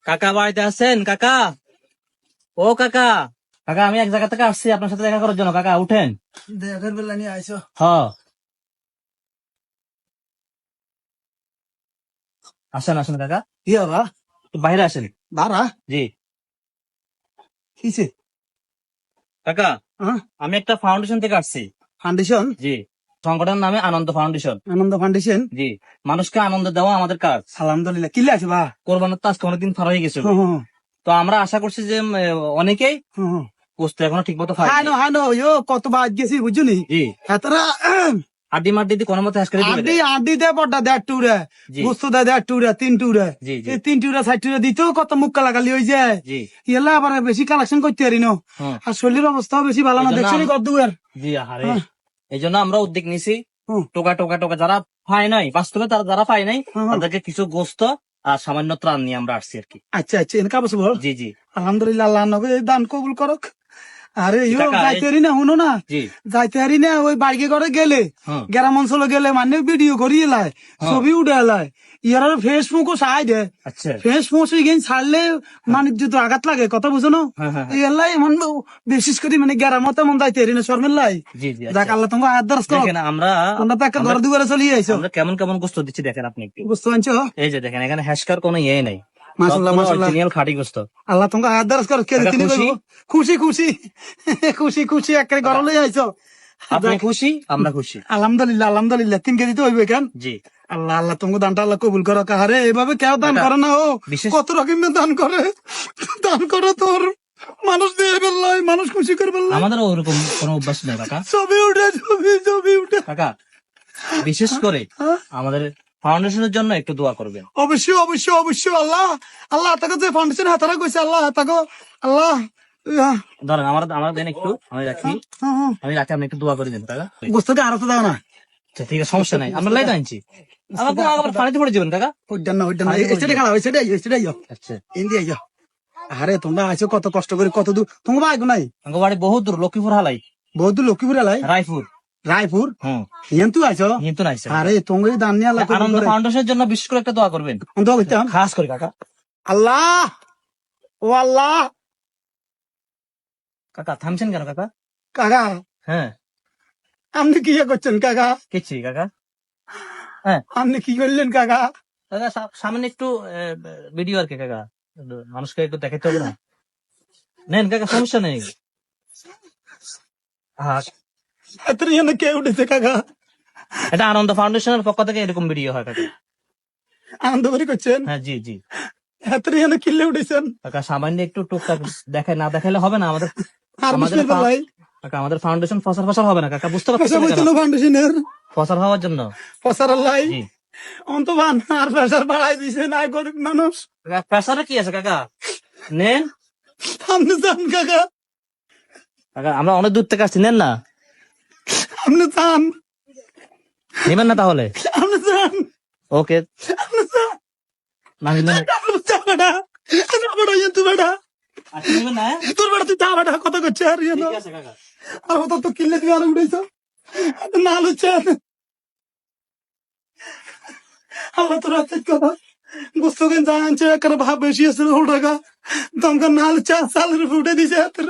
কাকা বাড়িতে আছেন? কাকা, ও কাকা। কাকা আমি এক জায়গা থেকে আসছি আপনার সাথে দেখা করার জন্য। কাকা উঠেন। দেখার বেলা নিয়ে আইসো। হ, আসেন আসেন কাকা, কি হবা একটু বাইরে আসেন। বারা জি কিছে কাকা, আমি একটা ফাউন্ডেশন থেকে আসছি। ফাউন্ডেশন? জি, সংগঠনের নামে আনন্দ ফাউন্ডেশন। আনন্দ ফাউন্ডেশন? জি, মানুষকে আনন্দ দেওয়া আমাদের কাজ। আলহামদুলিল্লাহ। কিলে আছে বা? কোরবানের তো আজকে অনেকদিন পার হয়ে গেছে। হুম, হুম, তো আমরা আশা করছি যে অনেকেই হুম, হুম। গোস্ত এখনো ঠিক মতো হানো হানো ইয়ো কত বাদ গেছি বুঝছো নি? জি, এতরা আড্ডি মাড্ডি দিয়ে কোনো মতে হাসকে আড্ডি আড্ডি দে বড়টা দেড় টুরে, জি বুঝতো দে দেড় টুরে, তিন টুরে, জি জি এই তিন টুরে সাইড টুরে দিতেও কত মুখ কালাকালি হয়ে যায়। জি। ইয়েলা আবার বেশি কালেকশন করতে পারি না। হুম, আর শরীরের অবস্থাও বেশি ভালো না, এই জন্য দেখছো নি আম- কদ্দুয়ার? জি আহারে, এই জন্য আমরা উদ্যোগ নিছি। হুম, টোকা টোকা টোকা যারা পায় নাই, বাস্তবে তারা যারা পায় নাই হুম। তাদেরকে কিছু গোস্ত আর সামান্য ত্রাণ নিয়ে আমরা আসছি আর কি। আচ্ছা আচ্ছা, এনকা বসে বল। জি জি আলহামদুলিল্লাহ, আল্লাহ নবে দান কবুল করক। আরে ইয়ো কাকা, যাইতে হারি না, শুনো না, জি যাইতে হারি না, ওই বাড়ি ঘরে গেলে হুম গ্রাম অঞ্চলে গেলে মানে ভিডিও করি এলাই, হ্যাঁ। ছবি উঠে এলাই, ইয়ার ফেসবুকও চাই দে। আচ্ছা, ফেসবুক ছাড়লে মানে যদি আঘাত লাগে, কথা বুঝো না? হ্যাঁ হ্যাঁ এই এলাই মানে বিশেষ করে মানে গ্রামতে মন যাইতে হারি না শর্মেলাই। জি জি। যাক আচ্ছা আল্লাহ তোমাকে আয়াত দরজ করো। দেখেন, আমরা আমরা তো একটা আমরা ঘর দুয়ারে চলিয়ে আইসো, আমরা কেমন কেমন গোস্ত দিচ্ছি দেখেন আপনি একটু। বুঝতে পারছো? এই যে দেখেন, এখানে হ্যাশকার কোনো ইয়ে নাই, মাশাল্লাহ সবগুলো মাশাল্লাহ, অরিজিনাল খাঁটি গোস্ত। আল্লাহ তোমাকে আয়াত দরজ করো। কে কাকা তিনি খুশি? খুশি খুশি খুশি খুশি একেবারে ঘর লই আইসো। আপনি খুশি, আমরা খুশি। আলহামদুলিল্লাহ আলহামদুলিল্লাহ, 3 কেজি তো হইবে কেন? জি আল্লাহ আল্লাহ তোমাকে দানটা আল্লাহ কবুল করো। কাহারে এভাবে কেউ দান কাকা, করে না, ও বিশেষ কত রকমের দান করে, দান করে তোর মানুষ দিয়ে ফেললাই, মানুষ খুশি করে ফেললাই। আমাদেরও ওরকম কোনো অভ্যাস নেই কাকা। ছবি উঠে, ছবি ছবি উঠে। কাকা বিশেষ করে হ্যাঁ? আমাদের ফাউন্ডেশনের জন্য একটু দোয়া করবেন। অবশ্যই অবশ্যই অবশ্যই। আল্লাহ আল্লাহ তাকে যে ফাউন্ডেশন হাতারা কইছে, আল্লাহ তাকে আল্লাহ ধরেন আমার আমার দেন একটু, আমি রাখি, আমি রাখি, আপনি একটু দোয়া করে দিন কাকা। গোস্তকে আরো তো দাও না। আচ্ছা ঠিক আছে, সমস্যা নাই, আমরা লাইট আনছি। আমাকে আবার পানিতে পড়ে যাবেন কাকা। ওইটা না ওইটা না, এসে খারাপ হয়েছে রে, এসে রে আচ্ছা, ইন্দি আইয়া। আরে তোমরা আইছো কত কষ্ট করে, কত দূর তোমার বাইক নাই? আমাকে বাড়ি বহুত দূর, লক্ষ্মীপুর হালাই, বহুত দূর লক্ষ্মীপুর এলাই, রায়পুর। রায়পুর। হুম, ইয়ান তুই আইছো? কিন্তু নাই স্যার। আরে তোমার দান নিয়ে আল্লাহ কবুল আনন্দ করে। ফাউন্ডেশনের জন্য বিশেষ করে একটা দোয়া করবেন, অন্ত হইতাম খাস করে কাকা। আল্লাহ, ও আল্লাহ। কাকা থামছেন কেন কাকা? কাকা হ্যাঁ, আপনি কি করছেন কাকা? কিচ্ছি কাকা। হ্যাঁ আপনি কি করলেন কাকা? কাকা, সামনে একটু ভিডিও আর কি কাকা, মানুষকে একটু দেখাতে হবে না। নেন কাকা, সমস্যা নেই। হ্যাঁ, এত জন্য কে উঠেছে কাকা? এটা আনন্দ ফাউন্ডেশনের পক্ষ থেকে এরকম ভিডিও হয় কাকা। আনন্দ করে করছেন? হ্যাঁ জি জি। এত জন্য কিনলে উঠেছেন? কাকা সামান্য একটু টুকটাক দেখায়, না দেখাইলে হবে না। আমাদের আর আমাদের বিস্মিল ভাই কাকা, আমাদের ফাউন্ডেশন ফসার ফসার হবে না কাকা, বুঝতে পয়সা পারছেন না কেন? বইছিল ফাউন্ডেশনের ফসার হওয়ার জন্য। পয়সার আল্লাহ জি অন্ত বান আর প্রেসার বাড়াই দিছে না, গরিব মানুষ। কাকা, প্রেসারে কি আছে কাকা, নেন। আপনি চান কাকা, কাকা আমরা অনেক দূর থেকে আসছি, নেন না। আপনি চান, নেবেন না তাহলে? আপনি চান, ওকে, আপনি চান। না নিলে চা বেটা, চা বেটা, ইয়ে তুই বেটা, আচ্ছা, নেবেন না, হ্যাঁ? তোর বেটা তুই চা বেটা কথা করছে আর ইয়ে ঠিক আছে কাকা। আর তো কিনলে তুই আলো উঠেছ না হচ্ছে। আল্লাহ তোর হাতে কথা বুঝতো কেন জানছে, একটা ভাব বেশি আছে টাকা দমকা নাল চা সালের ফুটে দিছে হাতের।